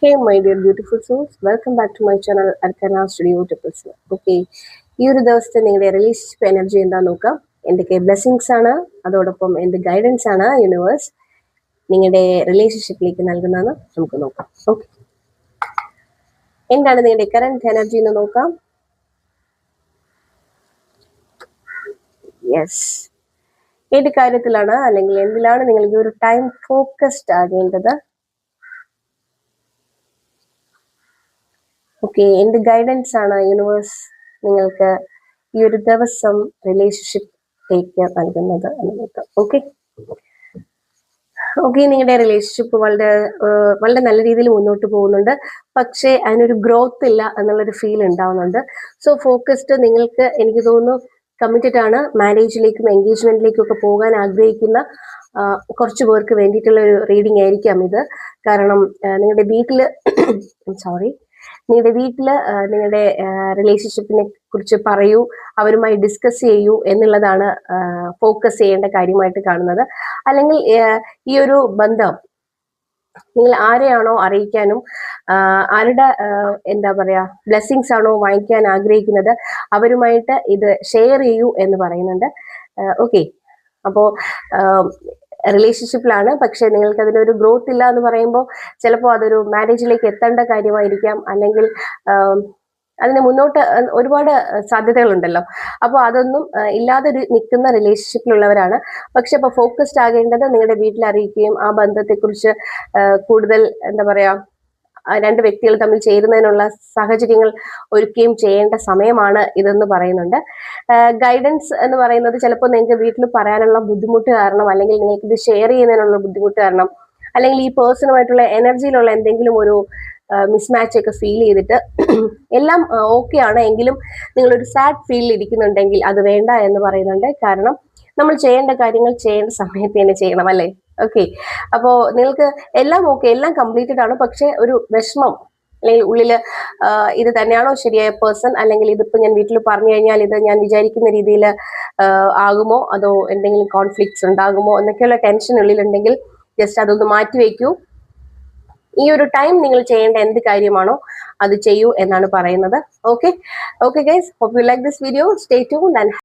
Hey my dear beautiful souls, welcome back to my channel Arcana Studio Tips. Okay, ഈ ഒരു ദിവസത്തെ നിങ്ങളുടെ relationship energy എന്താ നോക്കാം. എന്തൊക്കെ ബ്ലെസ്സിങ്സ് ആണ്, അതോടൊപ്പം എന്ത് ഗൈഡൻസ് ആണ് യൂണിവേഴ്സ് നിങ്ങളുടെ റിലേഷൻഷിപ്പിലേക്ക് നൽകുന്നതെന്ന് നമുക്ക് നോക്കാം. ഓക്കെ, എന്താണ് നിങ്ങളുടെ കറന്റ് എനർജി എന്ന് നോക്കാം. യെസ്, ഏത് കാര്യത്തിലാണ് അല്ലെങ്കിൽ എന്തിലാണ് നിങ്ങൾ ഈ ഒരു ടൈം ഫോക്കസ്ഡ് ആകേണ്ടത്? ഓക്കെ, എന്ത് ഗൈഡൻസ് ആണ് യൂണിവേഴ്സ് നിങ്ങൾക്ക് ഈ ഒരു ദിവസം റിലേഷൻഷിപ്പിലേക്ക് നൽകുന്നത് എന്ന് നോക്കാം. ഓക്കെ ഓക്കെ, നിങ്ങളുടെ റിലേഷൻഷിപ്പ് വളരെ നല്ല രീതിയിൽ മുന്നോട്ട് പോകുന്നുണ്ട്, പക്ഷേ അതിനൊരു ഗ്രോത്ത് ഇല്ല എന്നുള്ളൊരു ഫീൽ ഉണ്ടാവുന്നുണ്ട്. സോ ഫോക്കസ്ഡ് നിങ്ങൾക്ക് എനിക്ക് തോന്നുന്നു കമ്മിറ്റഡ് ആണ്. മാരേജിലേക്കും എൻഗേജ്മെന്റിലേക്കും ഒക്കെ പോകാൻ ആഗ്രഹിക്കുന്ന കുറച്ച് പേർക്ക് വേണ്ടിയിട്ടുള്ള ഒരു റീഡിംഗ് ആയിരിക്കാം ഇത്. കാരണം നിങ്ങളുടെ വീട്ടില് നിങ്ങളുടെ വീട്ടില് നിങ്ങളുടെ റിലേഷൻഷിപ്പിനെ കുറിച്ച് പറയൂ, അവരുമായി ഡിസ്കസ് ചെയ്യൂ എന്നുള്ളതാണ് ഫോക്കസ് ചെയ്യേണ്ട കാര്യമായിട്ട് കാണുന്നത്. അല്ലെങ്കിൽ ഈ ഒരു ബന്ധം നിങ്ങൾ ആരെയാണോ അറിയിക്കാനും ആരുടെ എന്താ പറയാ ബ്ലെസ്സിങ്സ് ആണോ വാങ്ങിക്കാൻ ആഗ്രഹിക്കുന്നത് അവരുമായിട്ട് ഇത് ഷെയർ ചെയ്യൂ എന്ന് പറയുന്നുണ്ട്. ഓക്കെ, അപ്പോ റിലേഷൻഷിപ്പിലാണ്, പക്ഷെ നിങ്ങൾക്ക് അതിനൊരു ഗ്രോത്ത് ഇല്ല എന്ന് പറയുമ്പോൾ ചിലപ്പോൾ അതൊരു മാരേജിലേക്ക് എത്തേണ്ട കാര്യമായിരിക്കാം, അല്ലെങ്കിൽ അതിന് മുന്നോട്ട് ഒരുപാട് സാധ്യതകളുണ്ടല്ലോ. അപ്പോൾ അതൊന്നും ഇല്ലാതെ നിൽക്കുന്ന റിലേഷൻഷിപ്പിലുള്ളവരാണ്. പക്ഷെ അപ്പോൾ ഫോക്കസ്ഡ് ആകേണ്ടത് നിങ്ങളുടെ വീട്ടിൽ അറിയിക്കുകയും ആ ബന്ധത്തെക്കുറിച്ച് കൂടുതൽ എന്താ പറയാ രണ്ട് വ്യക്തികൾ തമ്മിൽ ചേരുന്നതിനുള്ള സാഹചര്യങ്ങൾ ഒരുക്കുകയും ചെയ്യേണ്ട സമയമാണ് ഇതെന്ന് പറയുന്നുണ്ട്. ഗൈഡൻസ് എന്ന് പറയുന്നത് ചിലപ്പോൾ നിങ്ങൾക്ക് വീട്ടിൽ പറയാനുള്ള ബുദ്ധിമുട്ട് കാരണം, അല്ലെങ്കിൽ നിങ്ങൾക്ക് ഇത് ഷെയർ ചെയ്യുന്നതിനുള്ള ബുദ്ധിമുട്ട് കാരണം, അല്ലെങ്കിൽ ഈ പേഴ്സണുമായിട്ടുള്ള എനർജിയിലുള്ള എന്തെങ്കിലും ഒരു മിസ്മാച്ച് ഒക്കെ ഫീൽ ചെയ്തിട്ട് എല്ലാം ഓക്കെ ആണ് എങ്കിലും നിങ്ങളൊരു സാഡ് ഫീലിൽ ഇരിക്കുന്നുണ്ടെങ്കിൽ അത് വേണ്ട എന്ന് പറയുന്നുണ്ട്. കാരണം നമ്മൾ ചെയ്യേണ്ട കാര്യങ്ങൾ ചെയ്യേണ്ട സമയത്ത് തന്നെ ചെയ്യണം, അല്ലേ? ഓക്കെ, അപ്പോൾ നിങ്ങൾക്ക് എല്ലാം ഓക്കെ, എല്ലാം കംപ്ലീറ്റഡ് ആണ്, പക്ഷെ ഒരു വിഷമം അല്ലെങ്കിൽ ഉള്ളില് ഇത് തന്നെയാണോ ശരിയായ പേഴ്സൺ, അല്ലെങ്കിൽ ഇതിപ്പോ ഞാൻ വീട്ടിൽ പറഞ്ഞു കഴിഞ്ഞാൽ ഇത് ഞാൻ വിചാരിക്കുന്ന രീതിയിൽ ആകുമോ, അതോ എന്തെങ്കിലും കോൺഫ്ലിക്ട്സ് ഉണ്ടാകുമോ എന്നൊക്കെയുള്ള ടെൻഷൻ ഉള്ളിലുണ്ടെങ്കിൽ ജസ്റ്റ് അതൊന്ന് മാറ്റി വെക്കൂ. ഈ ഒരു ടൈം നിങ്ങൾ ചെയ്യേണ്ട എന്ത് കാര്യമാണോ അത് ചെയ്യൂ എന്നാണ് പറയുന്നത്. Okay okay guys, hope you like this video. Stay tuned and